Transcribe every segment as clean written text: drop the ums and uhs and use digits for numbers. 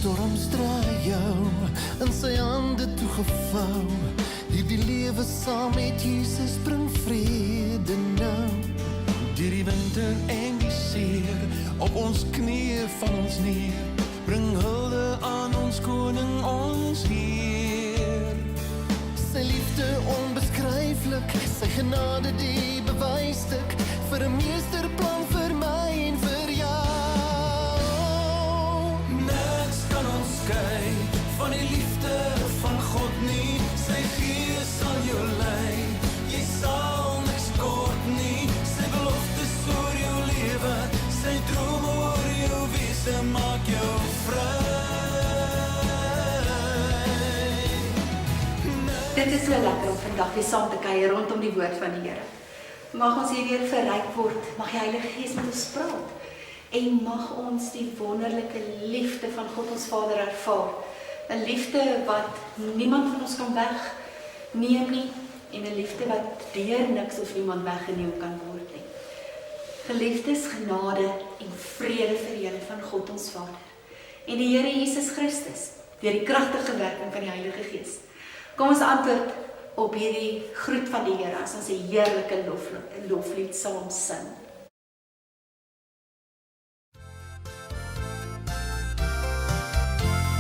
storms draai jou in sy hande toegevou. Hierdie lewe saam met Jesus bring vrede nou. Deur die winter en die seer, op ons knieë val ons neer, bring hulde aan ons koning, ons Heer. Sy liefde onbeskryflik, sy genade die bewysstuk, vir 'n meesterplan vir my en vir jou. Niks kan ons skei van die liefde van God nie, sy Gees sal jou lei, jy sal niks kort nie, sy beloftes oor jou lewe, sy droom oor jou wese, maak jou vry. Dit is so lekker om vandag weer saam te kuier rondom die woord van die Here. Mag ons hier weer verryk word, mag die Heilige Gees met ons praat en mag ons die wonderlike liefde van God ons Vader ervaar. 'n Liefde wat niemand van ons kan wegneem nie en 'n liefde wat deur niks of niemand weggeneem kan word nie. Geliefdes, genade en vrede vir julle van God ons Vader en die Here Jesus Christus deur die kragtige werking van die Heilige Gees. Kom ons antwoord op hierdie groet van die Here as ons 'n heerlike loflied saam sing.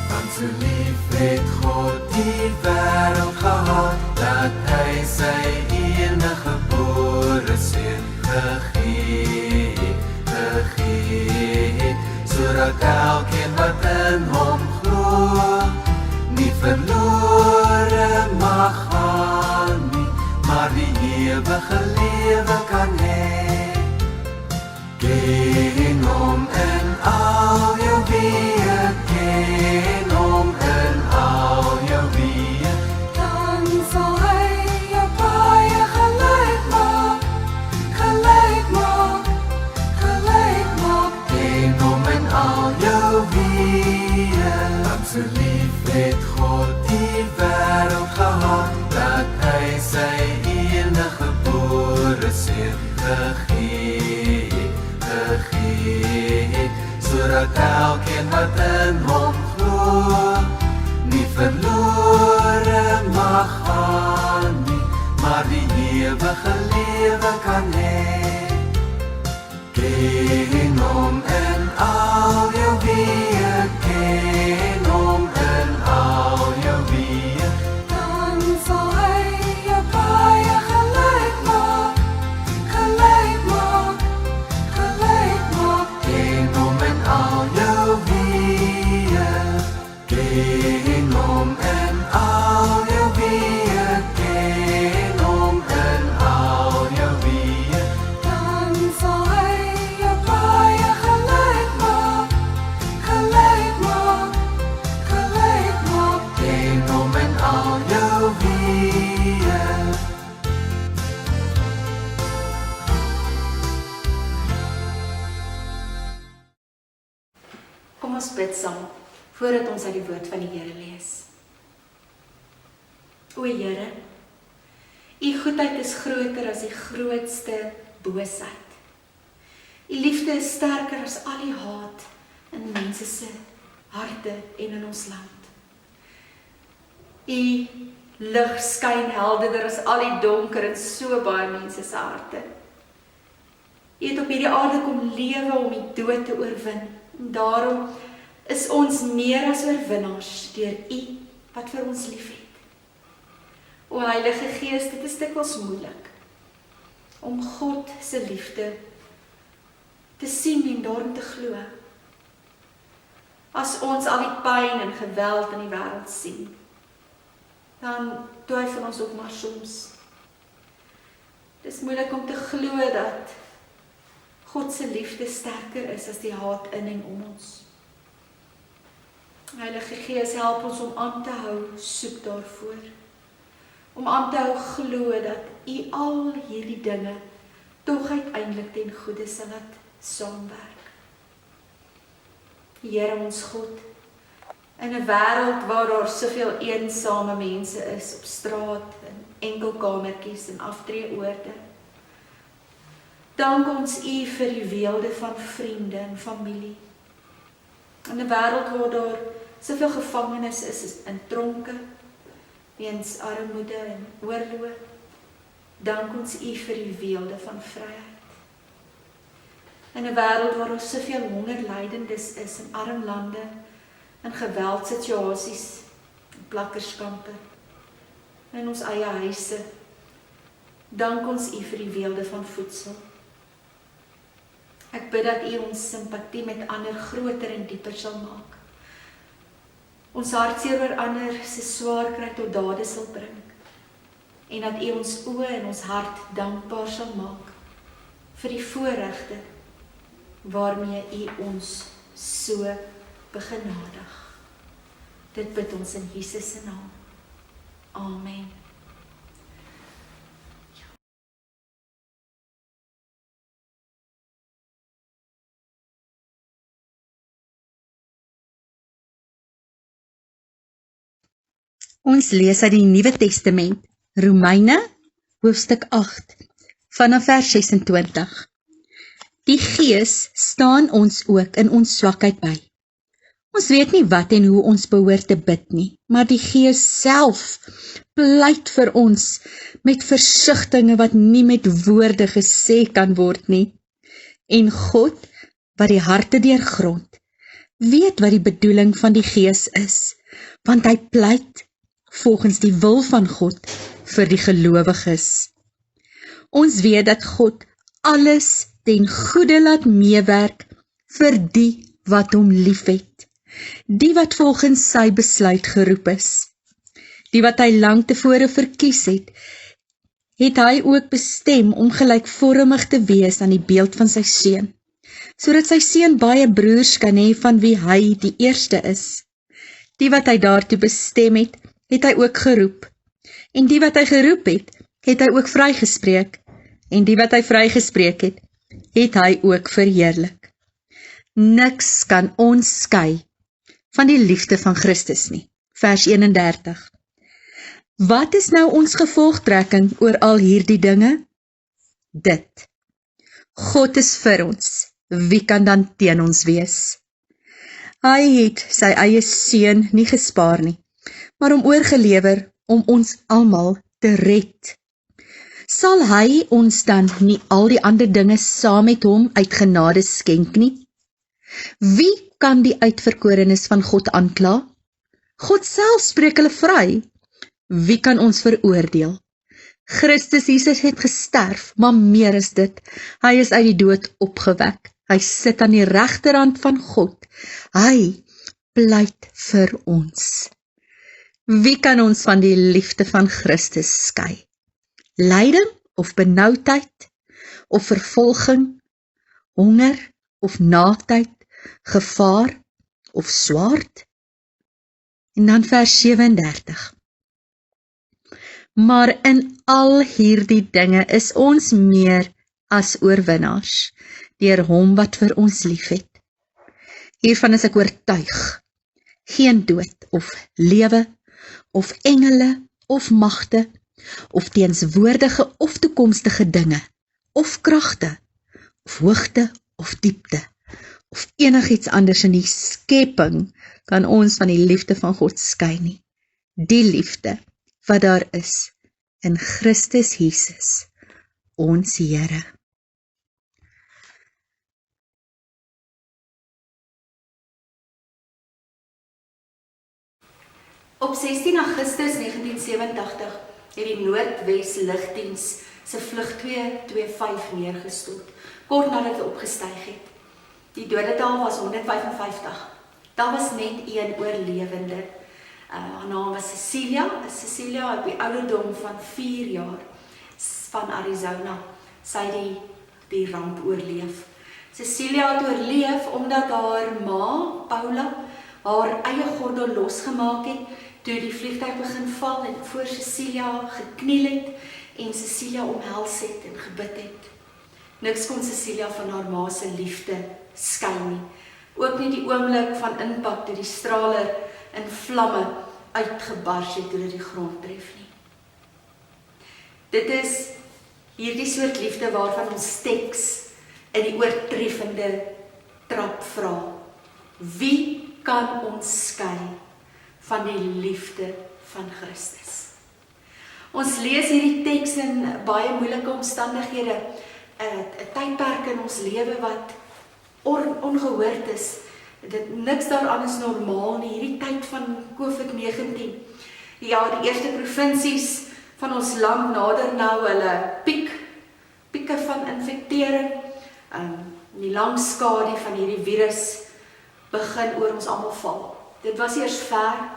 Want so lief het God die wêreld gehad, dat hy sy enige gebore seun gegee het, sodat elkeen wat in hom glo, nie verlore mag gaan nie, maar die ewige lewe kan hê. Ken hom in al jou weë, ken hom in al jou weë, dan sal hy jou paie gelyk maak, gelyk maak, gelyk maak. Ken hom in al jou weë, want so lief het God die wêreld gehad, dat hy sy enige gebore seun gegee het, sodat elkeen wat in hom glo, nie verlore mag gaan nie, maar die ewige lewe kan hê. Ken hom in al jou weë, ken hom in al jou weë, dan sal hy jou paie gelyk maak, gelyk maak, gelyk maak. Ken hom in al jou weë, ken hom in al jou weë, ken hom in al jou weë, dan sal hy jou paie gelyk maak, gelyk maak, gelyk maak. Ken hom in al jou weë. Kom ons bid saam, voordat ons uit die woord van die Here lees. O Here, U goedheid is groter as die grootste boosheid. U liefde is sterker as al die haat in mense se harte en in ons land. U lig skyn helderder as al die donker in so baie mense se harte. U het op hierdie aarde kom lewe om die dood te oorwin. En daarom is ons meer as oorwinnaars deur U wat vir ons lief het. O Heilige Gees, dit is dikwels moeilik om God se liefde te sien en daarin te glo. As ons al die pyn en geweld in die wêreld sien, dan twyfel ons ook maar soms. Dit is moeilik om te glo dat God se liefde sterker is as die haat in en om ons. Heilige Gees, help ons om aan te hou soek daarvoor. Om aan te hou glo dat U al hierdie dinge tog uiteindelik ten goeie sal laat saamwerk. Here ons God, in 'n wêreld waar daar soveel eensame mense is op straat, in enkelkamertjies en aftreeoorde, dank ons U vir die weelde van vriende en familie. In 'n wêreld waar daar soveel gevangenes is in tronke, weens armoede en oorlog. Dank ons U vir die weelde van vryheid. In 'n wêreld waar ons soveel hongerlydendes is in arm lande, in geweldsituasies, in plakkerskampe, in ons eie huise, dank ons U vir die weelde van voedsel. Ek bid dat U ons simpatie met ander groter en dieper sal maak. Ons hartseer oor ander se swaar kry tot dade sal bring. En dat U ons oë en ons hart dankbaar sal maak vir die voorregte waarmee U ons so begenadig. Dit bid ons in Jesus se naam. Amen. Ons lees uit die Nuwe Testament, Romeine, hoofstuk 8, vanaf vers 26. Die Gees staan ons ook in ons swakheid by. Ons weet nie wat en hoe ons behoort te bid nie, maar die Gees self pleit vir ons met versigtinge wat nie met woorde gesê kan word nie. En God, wat die harte deurgrond, weet wat die bedoeling van die Gees is, want hy pleit volgens die wil van God vir die gelowiges. Ons weet dat God alles ten goeie laat meewerk vir die wat hom liefhet, die wat volgens sy besluit geroep is. Die wat hy lang tevore verkies het hy ook bestem om gelykvormig te wees aan die beeld van sy seun, sodat sy seun baie broers kan hê van wie hy die eerste is. Die wat hy daartoe bestem het hy ook geroep. En die wat hy geroep het hy ook vrygespreek. En die wat hy vrygespreek het hy ook verheerlik. Niks kan ons skei van die liefde van Christus nie. Vers 31. Wat is nou ons gevolgtrekking oor al hierdie dinge? Dit. God is vir ons. Wie kan dan teen ons wees? Hy het sy eie seun nie gespaar nie, maar hom oorgelewer om ons almal te red. Sal hy ons dan nie al die ander dinge saam met hom uit genade skenk nie? Wie kan die uitverkorenes van God aankla? God self spreek hulle vry. Wie kan ons veroordeel? Christus Jesus het gesterf, maar meer is dit. Hy is uit die dood opgewek. Hy sit aan die regterhand van God. Hy pleit vir ons. Wie kan ons van die liefde van Christus skei? Lyding of benoudheid, of vervolging, honger of naaktheid, gevaar of swaard? En dan vers 37. Maar in al hierdie dinge is ons meer as oorwinnaars, deur hom wat vir ons liefhet. Hiervan is ek oortuig, geen dood of lewe, of engele, of magte, of teenswoordige of toekomstige dinge, of kragte, of hoogte, of diepte, of enigiets anders in die skepping kan ons van die liefde van God skei nie. Die liefde wat daar is in Christus Jesus, ons Here. Op 16 Augustus 1987 het die Noordwes Lugdiens se vlug 225 neergestort, kort nadat dit opgestyg het. Die dodetal was 155. Daar was net een oorlewende. Haar naam was Cecilia. Cecilia op die ouderdom van 4 jaar van Arizona. Sy het die ramp oorleef. Cecilia het oorleef omdat haar ma, Paula, haar eie gordel losgemaak het toe die vliegtuig begin val en voor Cecilia gekniel het en Cecilia omhels het en gebid het. Niks kon Cecilia van haar ma se liefde skei nie. Ook nie die oomblik van impak toe die straler in vlamme uitgebars het toe dit die grond tref nie. Dit is hierdie soort liefde waarvan ons teks in die oortreffende trap vra. Wie kan ons skei van die liefde van Christus. Ons lees hierdie teks in baie moeilike omstandighede, 'n tydperk in ons lewe wat ongehoord is. Niks daaraan is normaal nie, hierdie tyd van COVID-19. Ja, die eerste provinsies van ons land nader nou hulle pieke van infektering. Die lang skadu van hierdie virus begin oor ons almal val. Dit was eers ver,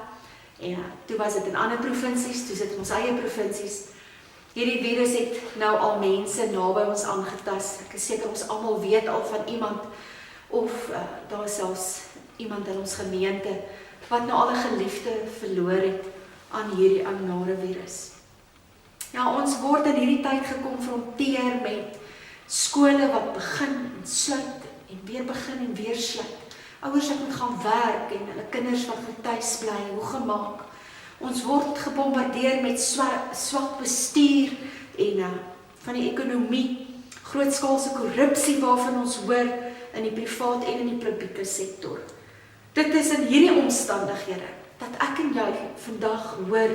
en toe was dit in ander provinsies, toe sit in ons eie provinsies. Hierdie virus het nou al mense naby ons aangetas. Ek is seker ons almal weet al van iemand, of daar is selfs iemand in ons gemeente, wat nou al 'n geliefde verloor het aan hierdie nare virus. Ja, ons word in hierdie tyd gekonfronteer met skole wat begin en sluit, en weer begin en weer sluit. Ouers wat moet gaan werk, en hulle kinders wat moet tuis bly, hoe gemaak. Ons word gebombardeer met swak bestuur, en van die ekonomie, grootskaalse korrupsie waarvan ons hoor, in die privaat en in die publieke sektor. Dit is in hierdie omstandighede, dat ek en jy vandag hoor,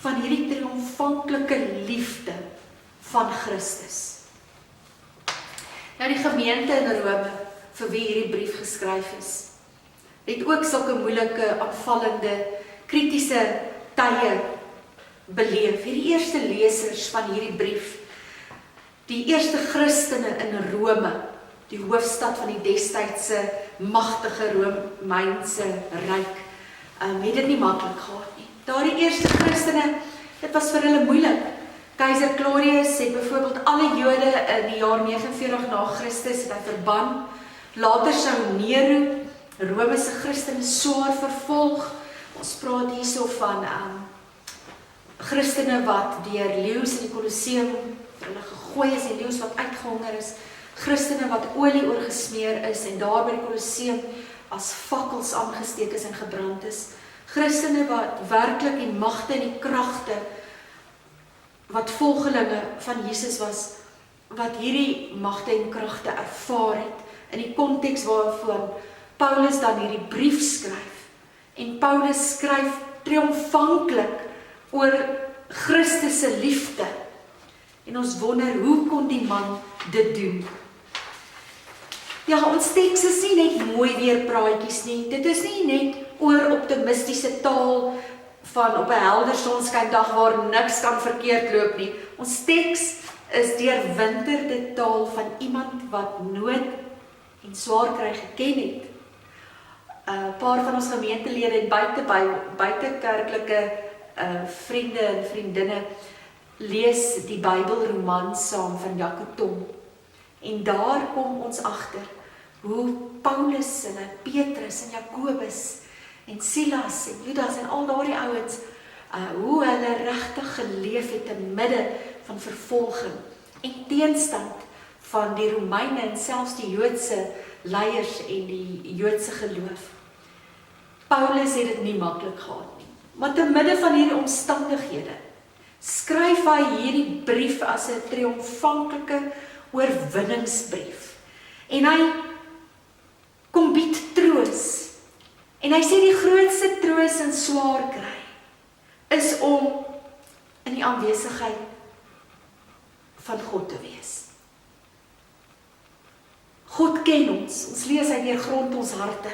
van hierdie triomfanklike liefde van Christus. Nou die gemeente in Rome, vir wie hierdie brief geskryf is, het ook sulke moeilike, aanvallende, kritiese tye beleef. Hierdie eerste lesers van hierdie brief, die eerste Christene in Rome, die hoofstad van die destydse magtige Romeinse ryk, het dit nie maklik gehad nie. Daardie eerste Christene, dit was vir hulle moeilik. Keiser Claudius het byvoorbeeld alle Jode in die jaar 49 na Christus het hy verban. Later sou Nero Romeinse Christene swaar vervolg. Ons praat hierso van Christene wat deur leeu's in die Kolosseum hulle gegooi is, die leeu's wat uitgehonger is. Christene wat olie oorgesmeer is en daar by die Kolosseum as fakkels aangesteek is en gebrand is. Christene wat werklik die magte en die kragte wat volgelinge van Jesus was, wat hierdie magte en kragte ervaar het, in die konteks waarvan Paulus dan hierdie brief skryf. En Paulus skryf triomfanklik oor Christus se liefde. En ons wonder, hoe kon die man dit doen? Ja, ons teks is nie net mooi weerpraatjies nie. Dit is nie net oor optimistiese taal van op 'n helder sonskyndag waar niks kan verkeerd loop nie. Ons teks is deurwinterde taal van iemand wat nood en swaar kry geken het. 'n Paar van ons gemeentelede en buite kerklike vriende en vriendinne lees die Bybelroman saam van Jacob Tom. En daar kom ons agter hoe Paulus en Petrus en Jakobus en Silas en Judas en al daardie ouens, hoe hulle regtig geleef het in midde van vervolging en teenstand van die Romeine en selfs die Joodse leiers en die Joodse geloof. Paulus het dit nie maklik gehad nie. Maar te midde van hierdie omstandighede skryf hy hierdie brief as 'n triomfanklike oorwinningsbrief. En hy kom bied troos. En hy sê die grootste troos in swaar kry is om in die aanwesigheid van God te wees. God ken ons lees hy deurgrond ons harte.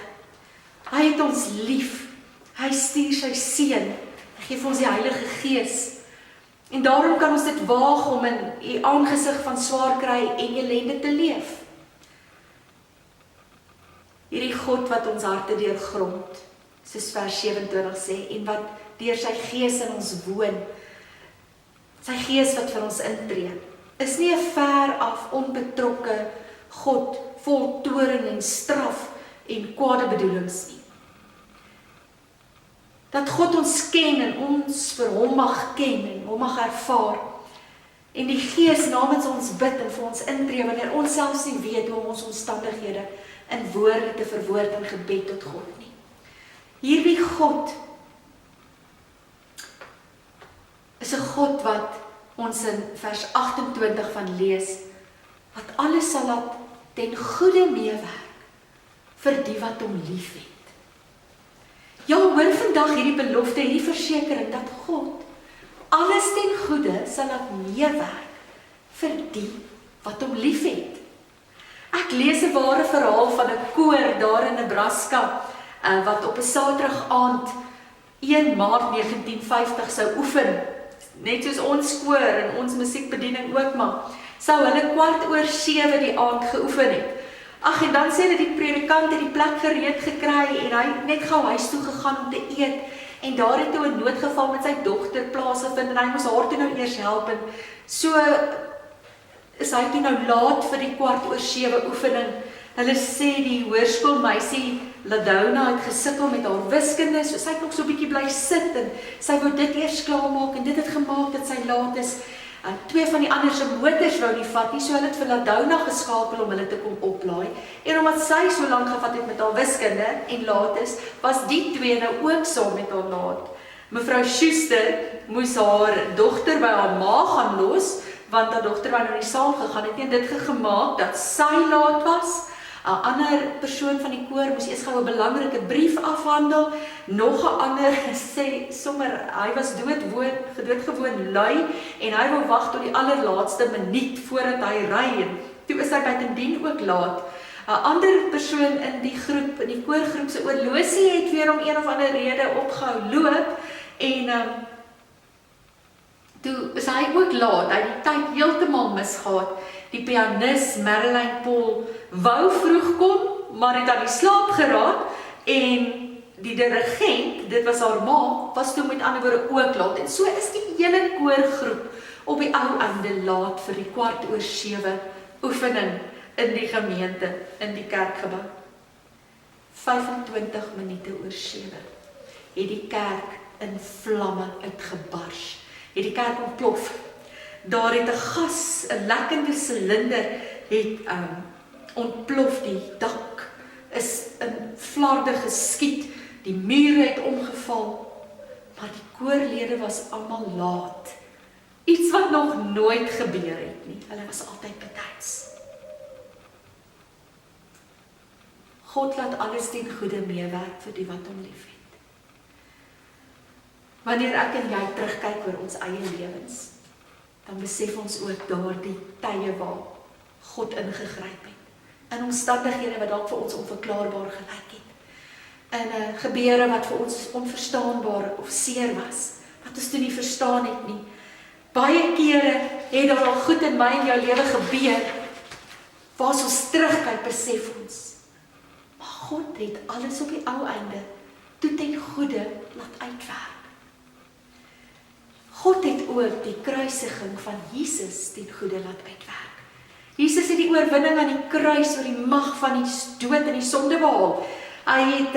Hy het ons lief, hy stuur sy seun, hy gee vir ons die Heilige Gees. En daarom kan ons dit waag om in die aangesig van swaar kry en ellende te leef. Hierdie God wat ons harte deurgrond, soos vers 27 sê, en wat deur sy Gees in ons woon, sy Gees wat vir ons intree, is nie 'n ver af onbetrokke God vol toorn en straf en kwade bedoelings nie. Dat God ons ken en ons vir hom mag ken en hom mag ervaar, en die Gees namens ons bid en vir ons intree wanneer ons selfs nie weet hoe om ons omstandighede in woorde te verwoord in gebed tot God nie. Hierdie God is 'n God wat ons in vers 28 van lees, wat alles sal laat ten goeie meewerk vir die wat hom liefhet. Ja, hoor vandag hierdie belofte, hierdie versekering dat God alles ten goeie sal laat meewerk vir die wat hom liefhet. Ek lees 'n ware verhaal van 'n koor daar in Nebraska wat op 'n Saterdag aand 1 Maart 1950 sou oefen. Net soos ons koor en ons musiekbediening ook maar, sou hulle 7:15 die aand geoefen het. Ag, en dan sê hulle die predikant het die plek gereed gekry en hy het net gou huis toe gegaan om te eet. En daar het toe 'n noodgeval met sy dogter plaasgevind en hy moes haar toe nou eers help. En so is hy toe nou laat vir die 7:15 oefening. Hulle sê die hoërskoolmeisie Ladona het gesukkel met haar wiskunde, so sy het nog so 'n bietjie bly sit en sy wou dit eers klaarmaak en dit het gemaak dat sy laat is. Twee van die ander se motors wou nie vat nie, so hulle het vir Ladona geskakel om hulle te kom oplaai. En omdat sy so lank gevat het met haar wiskunde en laat is, was die twee nou ook saam met haar laat. Mevrou Schuster moes haar dogter by haar ma gaan los, want haar dogter wou nou nie saam gegaan het nie, en dit gemaak dat sy laat was. 'n ander persoon van die koor moes eers gou 'n belangrike brief afhandel. Nog 'n ander sê sommer hy was doodgewoon lui en hy wou wag tot die allerlaatste minuut voordat hy ry en toe is hy bytendien ook laat. 'n Ander persoon in die groep, in die koorgroep se oorlosie het weer om een of ander rede opgehou loop en toe is hy ook laat. Hy het die tyd heeltemal misgehad. Die pianis Marilyn Paul wou vroeg kom, maar het aan die slaap geraak en die dirigent, dit was haar ma, was toe met ander woorde ook laat. En so is die hele koorgroep op die ou einde laat vir die 7:15 oefening in die gemeente, in die kerkgebou. 25 minute oor 7 het die kerk in vlamme uitgebars. Het die kerk ontplof. Daar het 'n gas, 'n lekkende silinder het ontplof, die dak is in flarde geskiet, die mure het omgeval, maar die koorlede was almal laat. Iets wat nog nooit gebeur het nie, hulle was altyd betyds. God laat alles ten goeie meewerk vir die wat hom liefhet. Wanneer ek en jy terugkyk oor ons eie lewens, dan besef ons ook daardie tye waar God ingegryp het, in omstandighede wat dalk vir ons onverklaarbaar gelyk het, in gebeure wat vir ons onverstaanbaar of seer was, wat ons toe nie verstaan het nie. Baie kere het daar al goed in my en jou lewe gebeur, waar ons terugkyk, besef ons, maar God het alles op die ou einde toe ten goeie laat uitwerk. God het ook die kruisiging van Jesus ten goeie laat uitwerk. Jesus het die oorwinning aan die kruis oor die mag van die dood en die sonde behaal. Hy het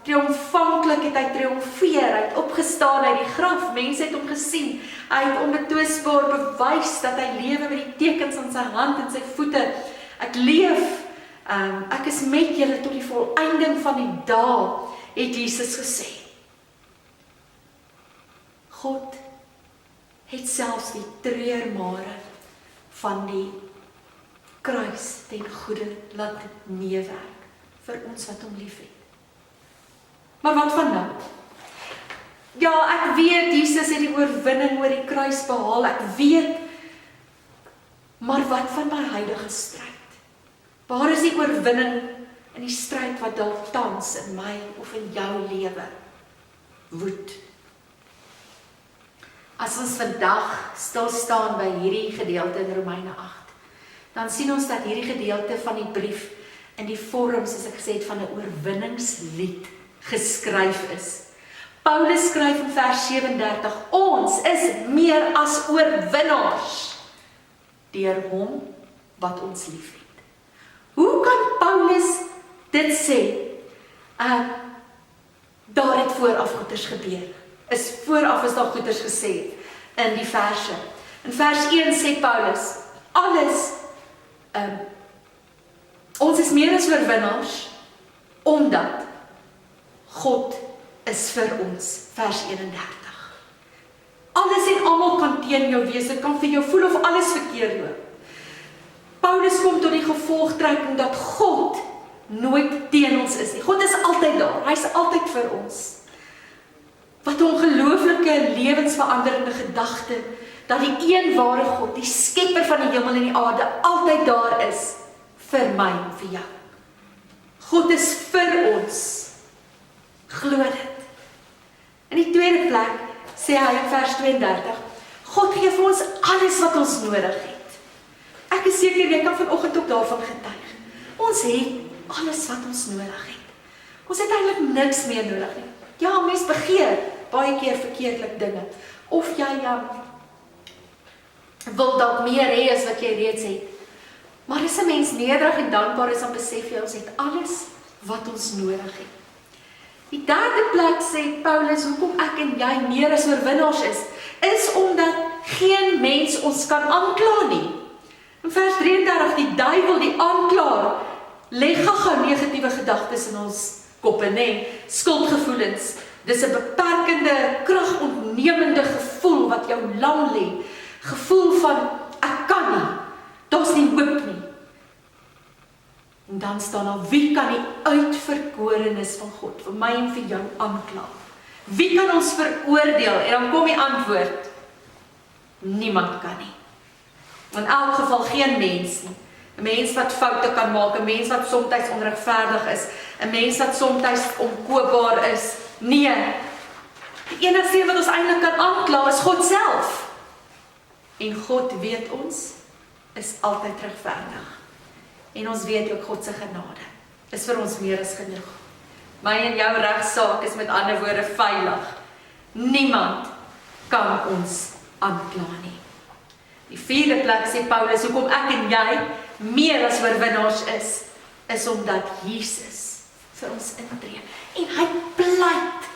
triomfantlik triomfeer, hy het opgestaan uit die graf, mense het hom gesien, hy het onbetwisbaar bewys dat hy lewe met die tekens aan sy hand en sy voete. Ek leef, ek is met julle tot die volëinding van die dae, het Jesus gesê. God het selfs die treurmare van die kruis ten goeie laat meewerk vir ons wat hom liefhet. Maar wat van nou? Ja, ek weet Jesus het die oorwinning oor die kruis behaal, ek weet, maar wat van my huidige stryd? Waar is die oorwinning in die stryd wat dalk tans in my of in jou lewe woed? As ons vandag stil staan by hierdie gedeelte in Romeine 8, dan sien ons dat hierdie gedeelte van die brief in die vorm, soos ek gesê het, van 'n oorwinningslied geskryf is. Paulus skryf in vers 37, ons is meer as oorwinnaars deur hom wat ons liefhet. Hoe kan Paulus dit sê? Daar het vooraf goeders gebeur. Vooraf is daar goeders gesê in die verse. In vers 1 sê Paulus, alles, ons is meer as oorwinnaars, omdat God is vir ons, vers 31. Alles en almal kan teen jou wees, dit kan vir jou voel of alles verkeerd loop. Paulus kom tot die gevolgtrekking dat God nooit teen ons is nie. God is altyd daar, hy is altyd vir ons. Wat 'n ongelooflike lewensveranderende gedagte, dat die een ware God, die skepper van die hemel en die aarde, altyd daar is, vir my en vir jou. God is vir ons. Glo dit. In die tweede plek, sê hy in vers 32, God gee vir ons alles wat ons nodig het. Ek is seker, jy kan vanoggend ook daarvan getuig. Ons het alles wat ons nodig het. Ons het eintlik niks meer nodig nie. Ja, mens begeer baie keer verkeerdelik dinge. Of jy wil dalk meer hê as wat jy reeds het. Maar as 'n mens nederig en dankbaar is, dan besef jy ons het alles wat ons nodig het. Die derde plek sê Paulus, hoekom ek en jy meer as oorwinnaars is omdat geen mens ons kan aankla nie. In vers 33, die duiwel, die aanklaer, lê gaga negatiewe gedagtes in ons koppe, nê? Skuldgevoelens. Dis 'n beperkende, kragontnemende gevoel wat jou lam lê. Gevoel van, ek kan nie, daar's nie hoop nie. En dan staan daar, wie kan die uitverkorenes van God, vir my en vir jou aankla? Wie kan ons veroordeel? En dan kom die antwoord, niemand kan nie. In elk geval geen mens nie. 'n Mens wat foute kan maak, 'n mens wat soms onregverdig is, 'n mens wat soms onkoopbaar is. Nee, die enigste wat ons eintlik kan aankla is God self. En God weet ons, is altyd regverdig. En ons weet ook God se genade is vir ons meer as genoeg. My en jou regsaak is met ander woorde veilig. Niemand kan ons aankla nie. Die vierde plek sê Paulus, hoekom ek en jy meer as oorwinnaars is omdat Jesus vir ons intree. En hy pleit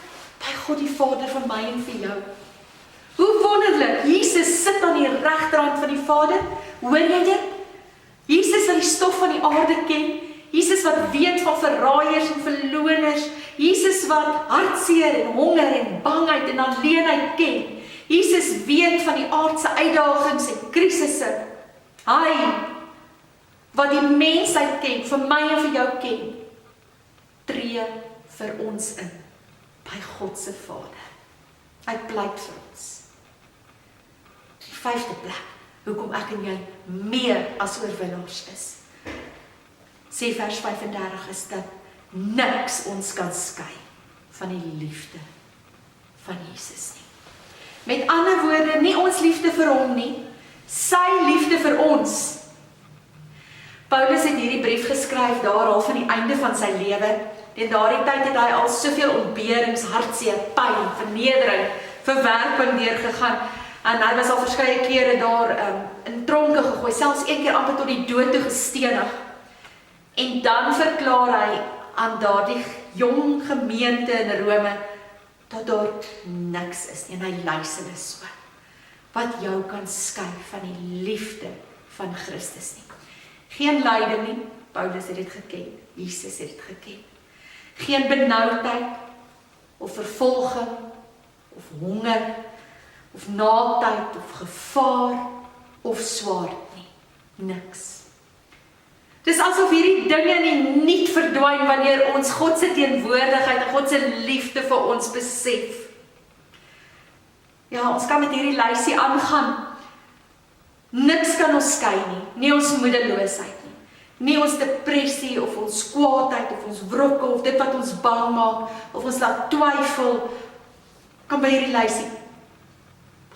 by God die Vader vir my en vir jou. Hoe wonderlik, Jesus sit aan die regterhand van die Vader, hoor jy dit? Jesus wat die stof van die aarde ken, Jesus wat weet van verraaiers en verloners, Jesus wat hartseer en honger en bangheid en alleenheid ken, Jesus weet van die aardse uitdagings en krisisse, hy wat die mensheid ken, vir my en vir jou ken, tree vir ons in, by God se Vader. Hy pleit vir ons. Die vyfde plek, hoekom ek en jy meer as oorwinnaars is. Sê vers 35 is dat niks ons kan skei van die liefde van Jesus nie. Met ander woorde, nie ons liefde vir hom nie, sy liefde vir ons. Paulus het hierdie brief geskryf daar al van die einde van sy lewe. En daardie tyd het hy al soveel ontberings, hartseer, pyn, vernedering, verwerping deurgegaan. En hy was al verskeie kere daar in tronke gegooi, selfs een keer amper tot die dood toe gestenig. En dan verklaar hy aan daardie jong gemeente in Rome, dat daar niks is nie, en hy lys hulle so, wat jou kan skei van die liefde van Christus nie. Geen lyding nie, Paulus het dit geken, Jesus het dit geken. Geen benoudheid, of vervolging, of honger, of naaktheid, of gevaar, of swaard nie, niks. Dis asof hierdie dinge nie verdwyn wanneer ons God se teenwoordigheid en God se liefde vir ons besef. Ja, ons kan met hierdie lysie aangaan. Niks kan ons skei nie, nie ons moedeloosheid nie, nie ons depressie of ons kwaadheid of ons wrokke of dit wat ons bang maak of ons laat twyfel, kan by hierdie lysie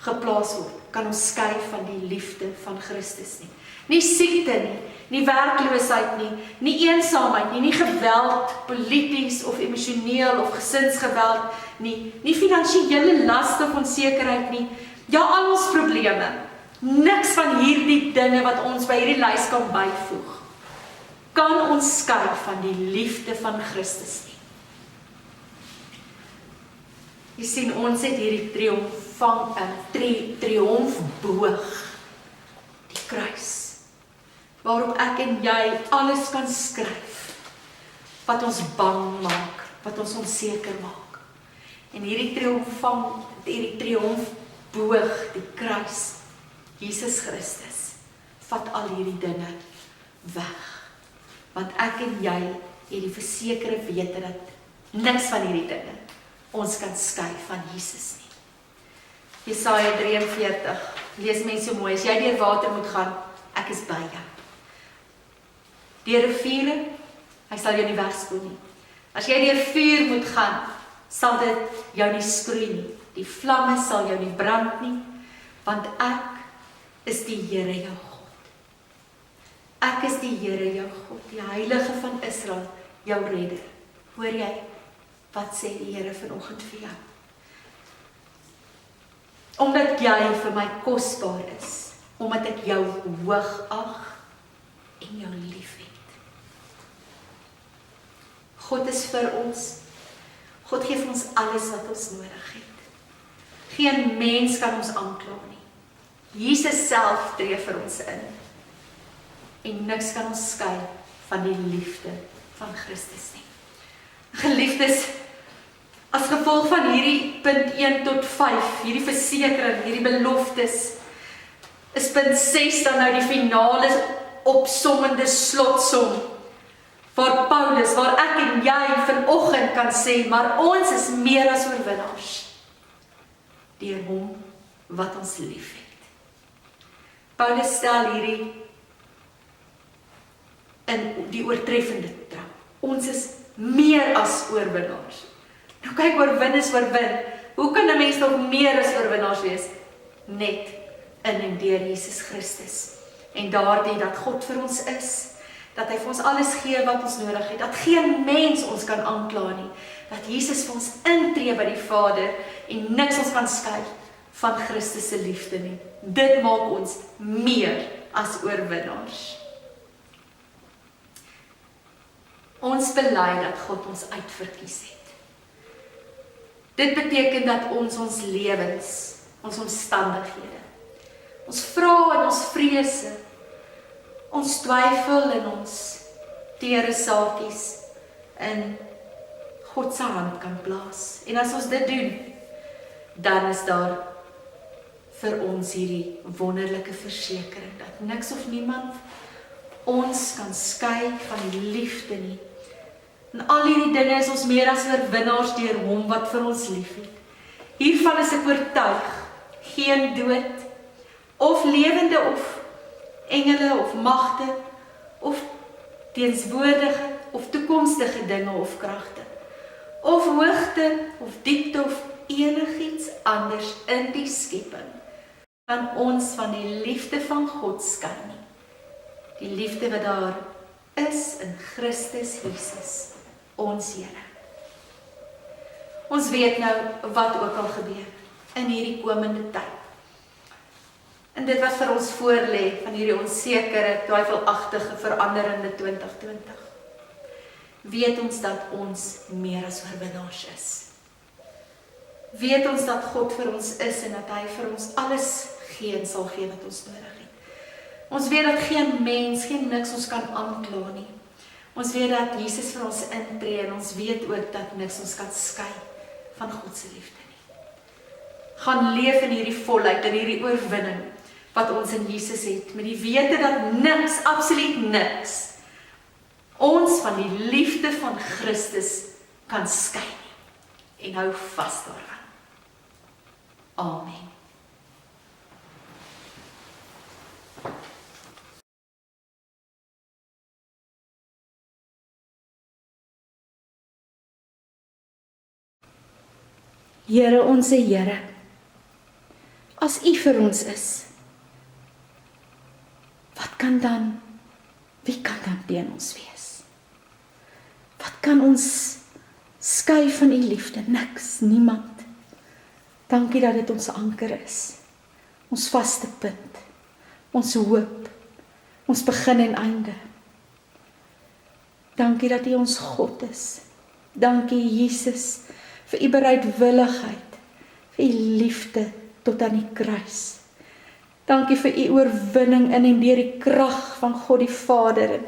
geplaas word, kan ons skei van die liefde van Christus nie. Nie siekte nie, nie werkloosheid nie, nie eensaamheid nie, nie geweld, polities of emosioneel of gesinsgeweld nie, nie finansiële laste of onsekerheid nie, ja, al ons probleme, niks van hierdie dinge wat ons by hierdie lys kan byvoeg, kan ons skei van die liefde van Christus nie. Jy sien, ons het hierdie triomfboog, die kruis, waarop ek en jy alles kan skryf, wat ons bang maak, wat ons onseker maak. En hierdie triomfboog, die kruis, Jesus Christus, vat al hierdie dinge weg. Want ek en jy het die versekerde wete dat niks van hierdie dinge ons kan skei van Jesus nie. Jesaja 43, lees mense so mooi, as jy deur water moet gaan, ek is by jou. Deur riviere, hy sal jou nie wegspoel nie. As jy deur vuur moet gaan, sal dit jou nie skroei nie. Die vlamme sal jou nie brand nie, want ek is die Here jou God. Ek is die Here jou God, die Heilige van Israel, jou redder. Hoor jy, wat sê die Here vanoggend vir jou? Omdat jy vir my kosbaar is, omdat ek jou hoog ag en jou lief het. God is vir ons. God gee vir ons alles wat ons nodig het. Geen mens kan ons aankla nie. Jesus self tree vir ons in. En niks kan ons skei van die liefde van Christus nie. Geliefdes, as gevolg van hierdie punt 1 tot 5, hierdie versekering, hierdie beloftes, is punt 6 dan nou die finale opsommende slotsom, waar Paulus, waar ek en jy vanoggend kan sê, maar ons is meer as oorwinnaars, deur hom wat ons lief het. Paulus stel hierdie in die oortreffende trap. Ons is meer as oorwinnaars. Nou kyk, oorwin is oorwin. Hoe kan 'n mens nog meer as oorwinnaars wees? Net in en deur Jesus Christus. En daardie dat God vir ons is, dat hy vir ons alles gee wat ons nodig het, dat geen mens ons kan aankla nie, dat Jesus vir ons intree by die Vader en niks ons kan skei van Christus se liefde nie. Dit maak ons meer as oorwinnaars. Ons bely dat God ons uitverkies het. Dit beteken dat ons lewens, ons omstandighede, ons vrae en ons vrese, ons twyfel en ons tere saakies in God se hand kan plaas. En as ons dit doen, dan is daar vir ons hierdie wonderlike versekering dat niks of niemand ons kan skei van die liefde nie. En al hierdie dinge is ons meer as oorwinnaars deur hom wat vir ons lief het. Hiervan is ek oortuig, geen dood, of lewende of engele of magte, of teenswoordige of toekomstige dinge of kragte, of hoogte of diepte of enigiets anders in die skepping, kan ons van die liefde van God skei nie. Die liefde wat daar is in Christus Jesus, ons Here. Ons weet nou wat ook al gebeur in hierdie komende tyd. En dit wat vir ons voorlê van hierdie onsekere, twyfelagtige, veranderende 2020. Weet ons dat ons meer as oorwinnaars is. Weet ons dat God vir ons is en dat hy vir ons alles gee en sal gee wat ons nodig het. Ons weet dat geen mens, geen niks ons kan aankla nie. Ons weet dat Jesus vir ons intree en ons weet ook dat niks ons kan skei van God se liefde nie. Gaan leef in hierdie volheid, in hierdie oorwinning wat ons in Jesus het, met die wete dat niks, absoluut niks, ons van die liefde van Christus kan skei nie. En hou vas daaraan. Amen. Here, onse Here, as U vir ons is, wie kan dan teen ons wees? Wat kan ons skei van U liefde? Niks, niemand. Dankie dat dit ons anker is, ons vaste punt, ons hoop, ons begin en einde. Dankie dat U ons God is. Dankie Jesus vir U bereidwilligheid, vir U liefde tot aan die kruis. Dankie vir U oorwinning in en deur die krag van God die Vader, en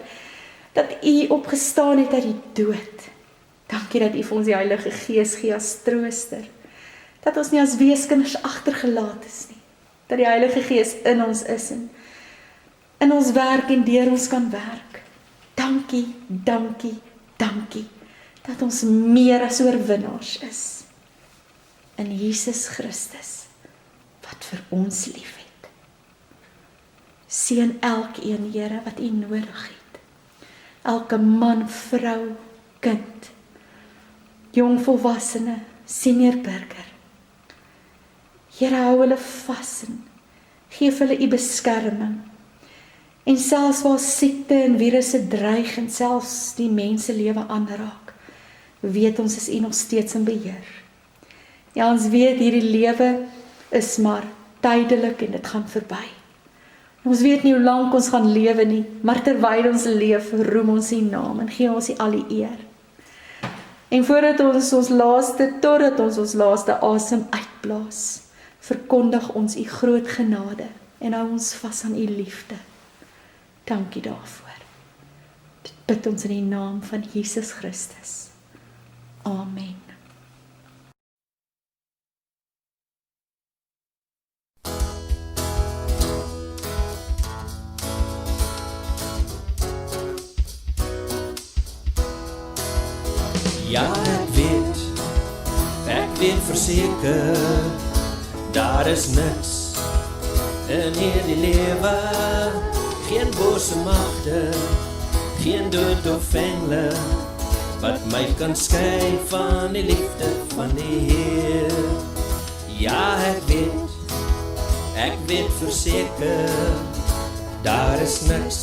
dat U opgestaan het uit die dood. Dankie dat U vir ons die Heilige Gees gee as trooster, dat ons nie as weeskinders agtergelaat is nie, dat die Heilige Gees in ons is en in ons werk en deur ons kan werk. Dankie, dankie, dankie, dat ons meer as oorwinnaars is. in Jesus Christus, wat vir ons lief het. Seën elkeen, Here, wat U nodig het. Elke man, vrou, kind, jong volwassene, senior burger. Here, hou hulle vas en geef hulle U beskerming. En selfs waar siekte en virusse dreig en selfs die menselewe aanraak, weet ons is U nog steeds in beheer. Ja, ons weet hierdie lewe is maar tydelik en dit gaan verby. Ons weet nie hoe lank ons gaan lewe nie, maar terwyl ons leef, roem ons U naam en gee ons U al die eer. En totdat ons ons laaste asem uitblaas, verkondig ons U groot genade en hou ons vas aan U liefde. Dankie daarvoor. Dit bid ons in die naam van Jesus Christus. Amen. Ja, ek weet verseker, daar is niks in hierdie lewe, geen bose magte, geen dood of engele, wat my kan skei van die liefde van die Heer. Ja, ek weet verseker, daar is niks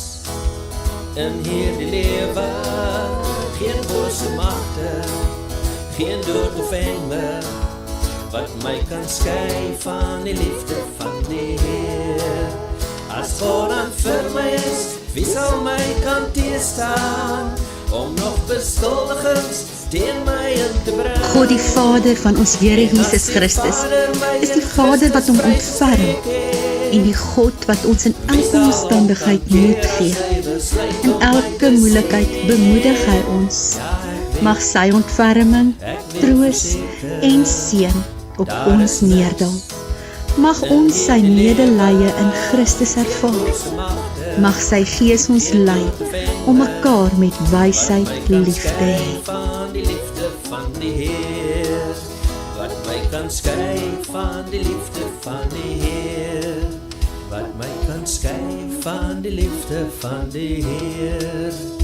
in hierdie lewe, geen bose magte, geen dood of engele, wat my kan skei van die liefde van die Heer. As God dan vir my is, wie sal my kan teenstaan, om nog beskuldigings teen my in te bring? God die Vader van ons Here Jesus Christus is die Vader wat hom ontferm en die God wat ons in elke omstandigheid moed gee. In elke moeilikheid bemoedig hy ons. Mag sy ontferming, troos en seën op ons neerdal. Mag ons sy medelee in Christus ervaar. Mag sy Gees ons lei om mekaar met wysheid lief te hê. Van die liefde van die Heer, wat my kan skei van die liefde van die Heer, wat my kan skei van die liefde van die Heer.